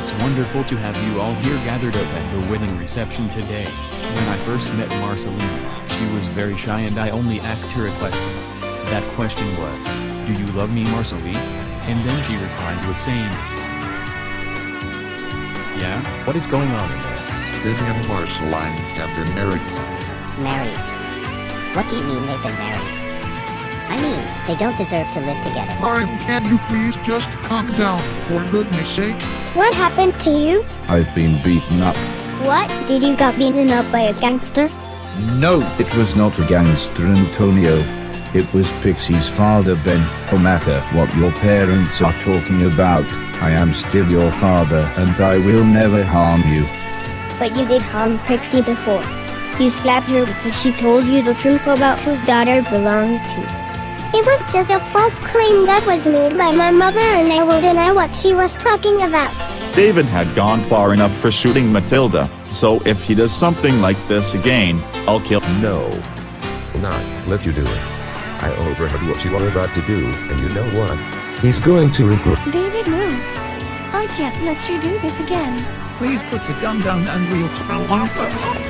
It's wonderful to have you all here gathered up at the wedding reception today. When I first met Marceline, she was very shy and I only asked her a question. That question was, "Do you love me, Marceline?" And then she replied with saying, "Yeah, what is going on in there?" William and Marceline have been married. Married? What do you mean they've been married? I mean, they don't deserve to live together. Can you please just calm down, for goodness sake? What happened to you? I've been beaten up. What? Did you got beaten up by a gangster? No, it was not a gangster, Antonio. It was Pixie's father, Ben. No matter what your parents are talking about, I am still your father and I will never harm you. But you did harm Pixie before. You slapped her because she told you the truth about whose daughter belongs to. It was just a false claim that was made by my mother and I will deny what she was talking about. David had gone far enough for shooting Matilda, so if he does something like this again, I'll kill him. No. Not let you do it. I overheard what you were about to do, and you know what? He's going to regret. David, no. I can't let you do this again. Please put the gun down and we'll find out.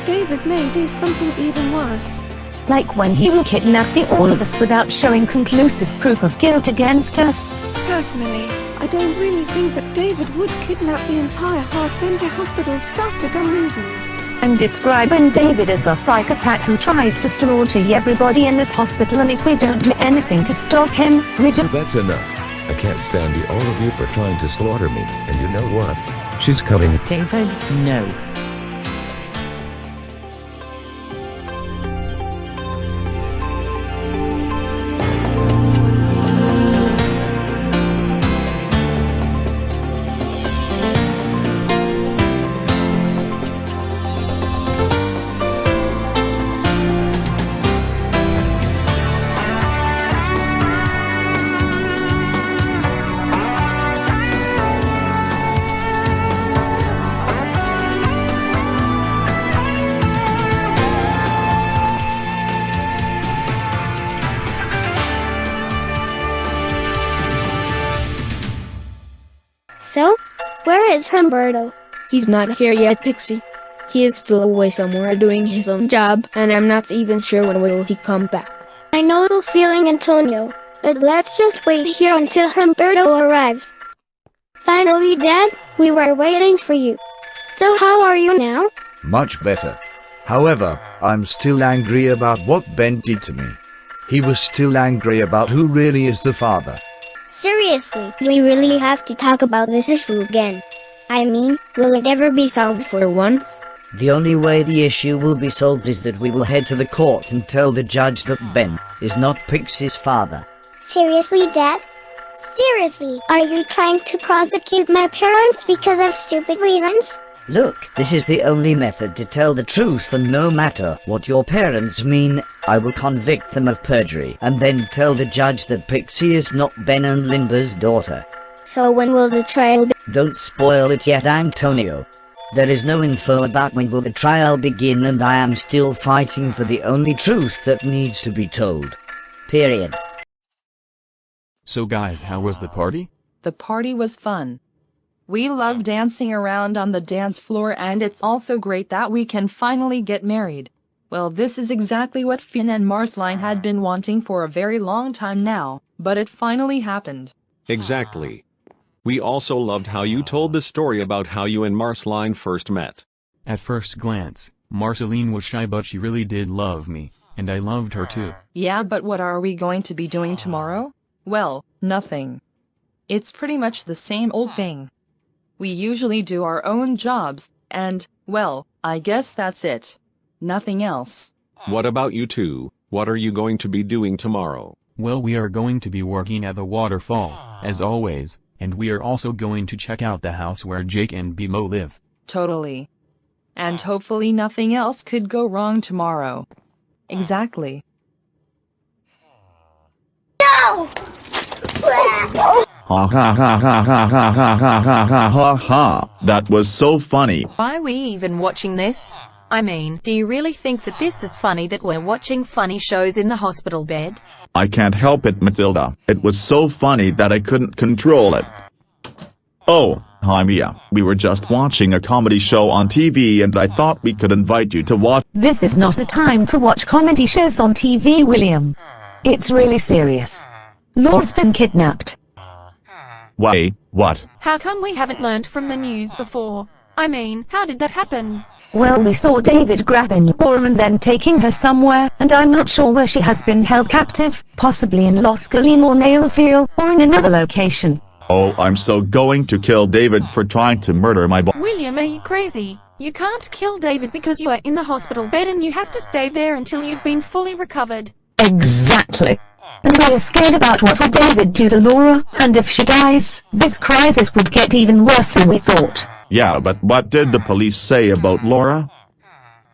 David may do something even worse. Like when he will kidnap all of us without showing conclusive proof of guilt against us. Personally, I don't really think that David would kidnap the entire Heart Center hospital staff for dumb reasons. I'm describing David as a psychopath who tries to slaughter everybody in this hospital, and if we don't do anything to stop him, That's enough. I can't stand all of you for trying to slaughter me, and you know what? She's coming. David, no. So, where is Humberto? He's not here yet, Pixie. He is still away somewhere doing his own job, and I'm not even sure when will he come back. I know the feeling, Antonio, but let's just wait here until Humberto arrives. Finally, Dad, we were waiting for you. So how are you now? Much better. However, I'm still angry about what Ben did to me. He was still angry about who really is the father. Seriously, we really have to talk about this issue again. I mean, will it ever be solved for once? The only way the issue will be solved is that we will head to the court and tell the judge that Ben is not Pixie's father. Seriously, Dad? Seriously, are you trying to prosecute my parents because of stupid reasons? Look, this is the only method to tell the truth, and no matter what your parents mean, I will convict them of perjury and then tell the judge that Pixie is not Ben and Linda's daughter. So when will the trial be? Don't spoil it yet, Antonio. There is no info about when will the trial begin, and I am still fighting for the only truth that needs to be told. Period. So guys, how was the party? The party was fun. We love dancing around on the dance floor, and it's also great that we can finally get married. Well, this is exactly what Finn and Marceline had been wanting for a very long time now, but it finally happened. Exactly. We also loved how you told the story about how you and Marceline first met. At first glance, Marceline was shy, but she really did love me, and I loved her too. Yeah, but what are we going to be doing tomorrow? Well, nothing. It's pretty much the same old thing. We usually do our own jobs, and, well, I guess that's it. Nothing else. What about you two? What are you going to be doing tomorrow? Well, we are going to be working at the waterfall, as always, and we are also going to check out the house where Jake and Bimo live. Totally. And hopefully nothing else could go wrong tomorrow. Exactly. No! Ha ha ha ha ha ha ha ha ha ha ha. That was so funny. Why are we even watching this? I mean, do you really think that this is funny that we're watching funny shows in the hospital bed? I can't help it, Matilda. It was so funny that I couldn't control it. Oh, hi Mia. We were just watching a comedy show on TV and I thought we could invite you to watch. This is not a time to watch comedy shows on TV, William. It's really serious. Laura's been kidnapped. Wait, what? How come we haven't learned from the news before? I mean, how did that happen? Well, we saw David grabbing Laura and then taking her somewhere, and I'm not sure where she has been held captive, possibly in Los Galim or Nailfield, or in another location. Oh, I'm so going to kill David for trying to murder my boy. William, are you crazy? You can't kill David because you are in the hospital bed and you have to stay there until you've been fully recovered. Exactly. And we are scared about what would David do to Laura, and if she dies, this crisis would get even worse than we thought. Yeah, but what did the police say about Laura?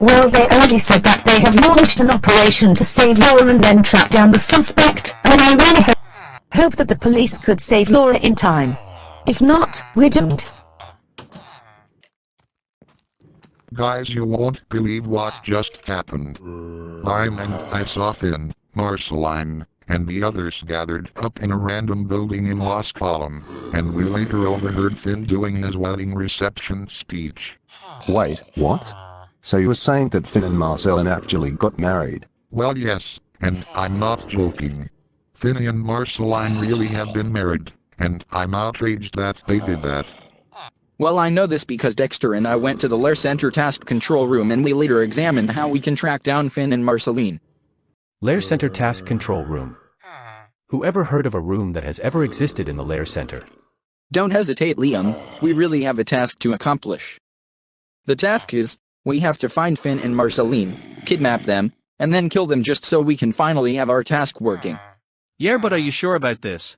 Well, they only said that they have launched an operation to save Laura and then track down the suspect, and I really hope that the police could save Laura in time. If not, we're doomed. Guys, you won't believe what just happened. I saw Finn, Marceline, and the others gathered up in a random building in Los Colum, and we later overheard Finn doing his wedding reception speech. Wait, what? So you were saying that Finn and Marceline actually got married? Well, yes, and I'm not joking. Finn and Marceline really have been married, and I'm outraged that they did that. Well, I know this because Dexter and I went to the Lair Center Task Control Room and we later examined how we can track down Finn and Marceline. Lair Center Task Control Room. Who ever heard of a room that has ever existed in the Lair Center? Don't hesitate, Liam. We really have a task to accomplish. The task is, we have to find Finn and Marceline, kidnap them, and then kill them just so we can finally have our task working. Yeah, but are you sure about this?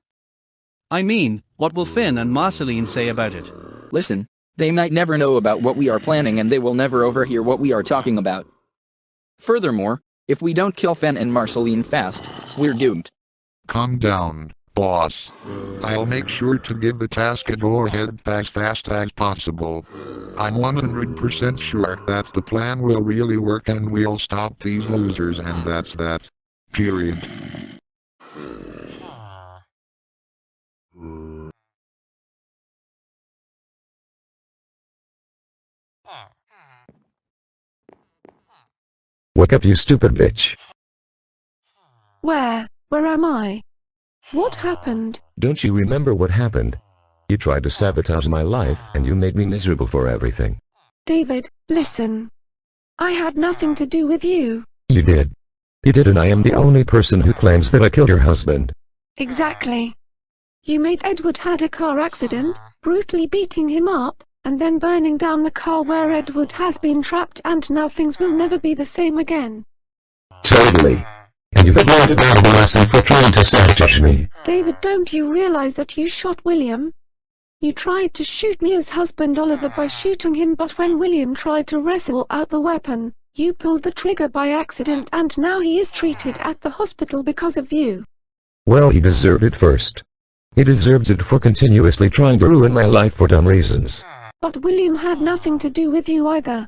I mean, what will Finn and Marceline say about it? Listen, they might never know about what we are planning and they will never overhear what we are talking about. Furthermore, if we don't kill Finn and Marceline fast, we're doomed. Calm down, boss. I'll make sure to give the task a go-ahead as fast as possible. I'm 100% sure that the plan will really work and we'll stop these losers, and that's that. Period. Wake up, you stupid bitch. Where am I? What happened? Don't you remember what happened? You tried to sabotage my life and you made me miserable for everything. David, listen. I had nothing to do with you. You did. You did, and I am the only person who claims that I killed your husband. Exactly. You made Edward had a car accident, brutally beating him up, and then burning down the car where Edward has been trapped, and now things will never be the same again. Totally. And you've learned a valuable lesson for trying to sabotage me. David, don't you realize that you shot William? You tried to shoot me as husband Oliver by shooting him, but when William tried to wrestle out the weapon, you pulled the trigger by accident, and now he is treated at the hospital because of you. Well, he deserved it first. He deserves it for continuously trying to ruin my life for dumb reasons. But William had nothing to do with you either.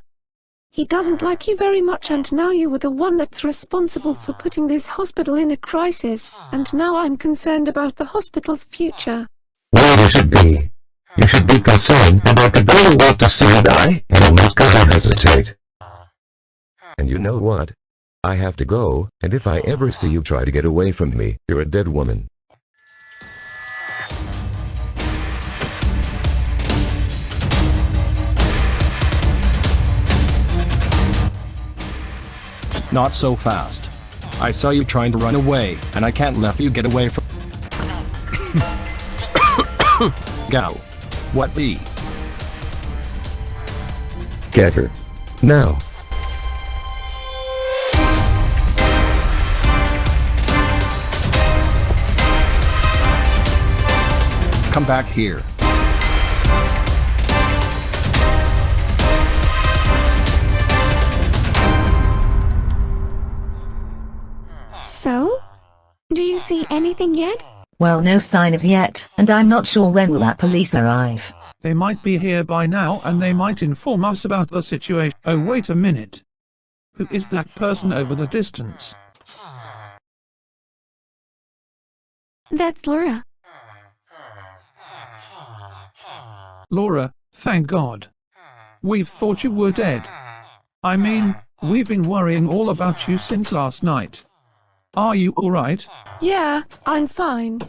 He doesn't like you very much, and now you were the one that's responsible for putting this hospital in a crisis, and now I'm concerned about the hospital's future. Well, you should be. You should be concerned about the girl who want to see you die, and I'm not gonna hesitate. And you know what? I have to go, and if I ever see you try to get away from me, you're a dead woman. Not so fast. I saw you trying to run away, and I can't let you get away from... Gal. What the? Get her. Now. Come back here. So? Do you see anything yet? Well, no sign as yet, and I'm not sure when will that police arrive. They might be here by now and they might inform us about the situation. Oh, wait a minute. Who is that person over the distance? That's Laura. Laura, thank God. We've thought you were dead. I mean, we've been worrying all about you since last night. Are you alright? Yeah, I'm fine.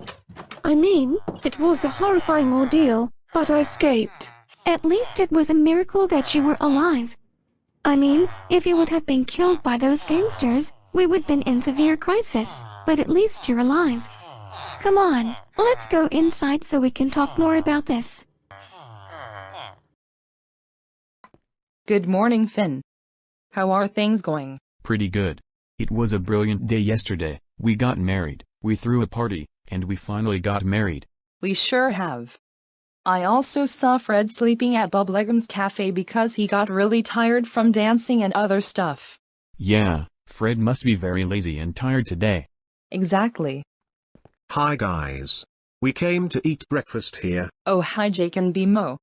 I mean, it was a horrifying ordeal, but I escaped. At least it was a miracle that you were alive. I mean, if you would have been killed by those gangsters, we would have been in severe crisis, but at least you're alive. Come on, let's go inside so we can talk more about this. Good morning, Finn. How are things going? Pretty good. It was a brilliant day yesterday. We got married, we threw a party, and we finally got married. We sure have. I also saw Fred sleeping at Bob Legum's cafe because he got really tired from dancing and other stuff. Yeah, Fred must be very lazy and tired today. Exactly. Hi guys. We came to eat breakfast here. Oh, hi Jake and Bimo.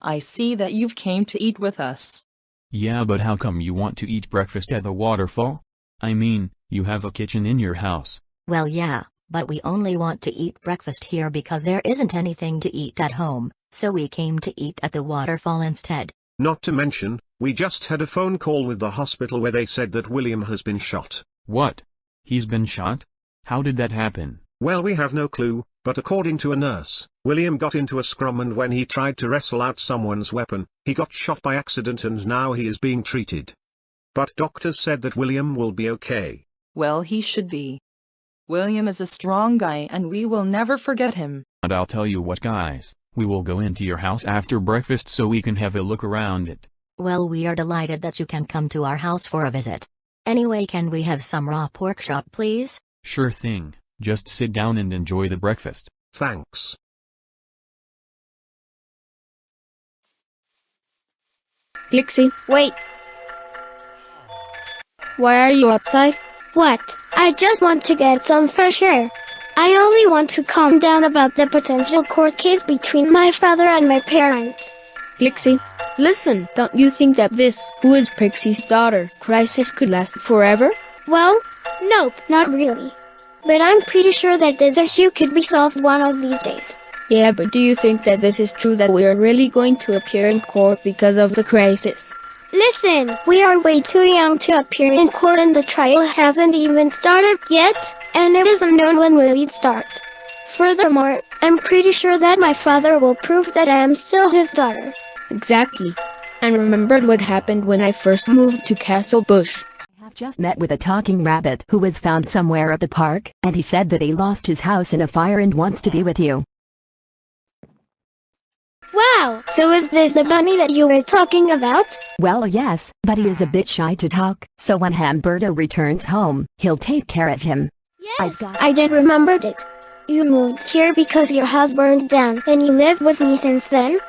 I see that you've came to eat with us. Yeah, but how come you want to eat breakfast at the waterfall? I mean, you have a kitchen in your house. Well, yeah, but we only want to eat breakfast here because there isn't anything to eat at home, so we came to eat at the waterfall instead. Not to mention, we just had a phone call with the hospital where they said that William has been shot. What? He's been shot? How did that happen? Well, we have no clue, but according to a nurse, William got into a scrum and when he tried to wrestle out someone's weapon, he got shot by accident and now he is being treated. But doctors said that William will be okay. Well, he should be. William is a strong guy and we will never forget him. And I'll tell you what guys, we will go into your house after breakfast so we can have a look around it. Well, we are delighted that you can come to our house for a visit. Anyway, can we have some raw pork chop please? Sure thing, just sit down and enjoy the breakfast. Thanks. Pixie, wait. Why are you outside? What? I just want to get some fresh air. I only want to calm down about the potential court case between my father and my parents. Pixie, listen, don't you think that this, who is Pixie's daughter, crisis could last forever? Well, nope, not really. But I'm pretty sure that this issue could be solved one of these days. Yeah, but do you think that this is true that we are really going to appear in court because of the crisis? Listen, we are way too young to appear in court and the trial hasn't even started yet, and it isn't known when will it start. Furthermore, I'm pretty sure that my father will prove that I am still his daughter. Exactly. And remembered what happened when I first moved to Castle Bush. I've just met with a talking rabbit who was found somewhere at the park, and he said that he lost his house in a fire and wants to be with you. Wow, so is this the bunny that you were talking about? Well, yes, but he is a bit shy to talk, so when Humberto returns home, he'll take care of him. Yes, I did remember it. You moved here because your house burned down, and you lived with me since then?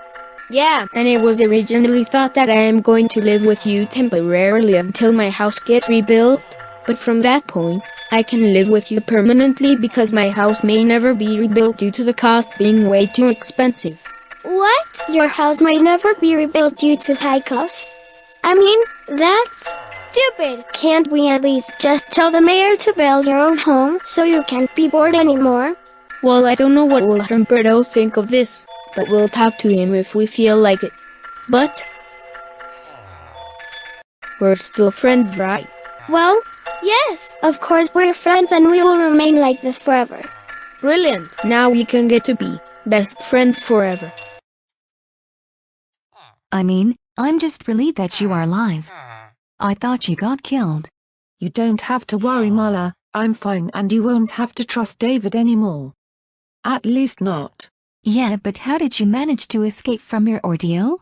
Yeah, and it was originally thought that I am going to live with you temporarily until my house gets rebuilt, but from that point, I can live with you permanently because my house may never be rebuilt due to the cost being way too expensive. What? Your house might never be rebuilt due to high costs? I mean, that's stupid. Can't we at least just tell the mayor to build your own home so you can't be bored anymore? Well, I don't know what will Humberto think of this, but we'll talk to him if we feel like it. But we're still friends, right? Well, yes, of course we're friends and we will remain like this forever. Brilliant. Now we can get to be best friends forever. I mean, I'm just relieved that you are alive. I thought you got killed. You don't have to worry, Mala. I'm fine and you won't have to trust David anymore. At least not. Yeah, but how did you manage to escape from your ordeal?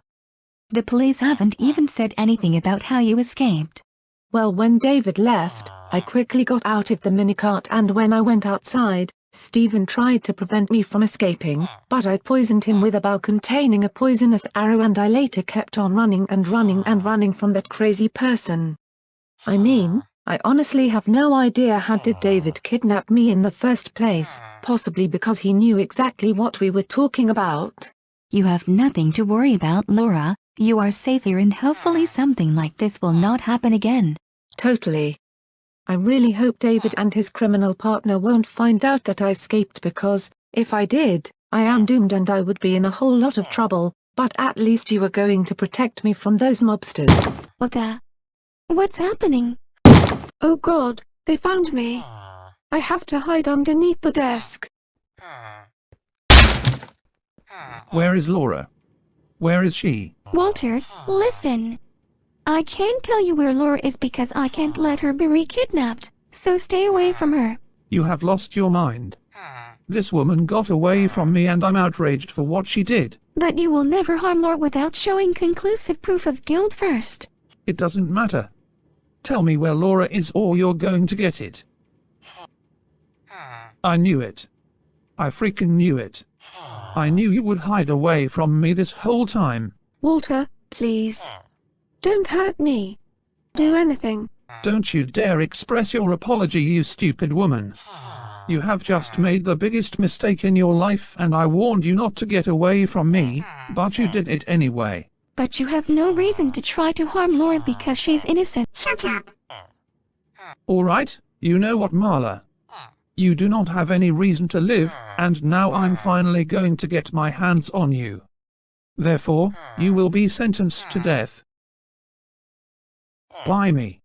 The police haven't even said anything about how you escaped. Well, when David left, I quickly got out of the minicart and when I went outside, Stephen tried to prevent me from escaping, but I poisoned him with a bow containing a poisonous arrow and I later kept on running and running and running from that crazy person. I mean, I honestly have no idea how did David kidnap me in the first place, possibly because he knew exactly what we were talking about. You have nothing to worry about, Laura. You are safe here and hopefully something like this will not happen again. Totally. I really hope David and his criminal partner won't find out that I escaped because, if I did, I am doomed and I would be in a whole lot of trouble, but at least you are going to protect me from those mobsters. What's happening? Oh God, they found me. I have to hide underneath the desk. Where is Laura? Where is she? Walter, listen. I can't tell you where Laura is because I can't let her be re-kidnapped, so stay away from her. You have lost your mind. This woman got away from me and I'm outraged for what she did. But you will never harm Laura without showing conclusive proof of guilt first. It doesn't matter. Tell me where Laura is or you're going to get it. I knew it. I freaking knew it. I knew you would hide away from me this whole time. Walter, please. Don't hurt me. Do anything. Don't you dare express your apology, you stupid woman. You have just made the biggest mistake in your life and I warned you not to get away from me, but you did it anyway. But you have no reason to try to harm Laura because she's innocent. Shut up. Alright, you know what, Marla? You do not have any reason to live, and now I'm finally going to get my hands on you. Therefore, you will be sentenced to death. By me.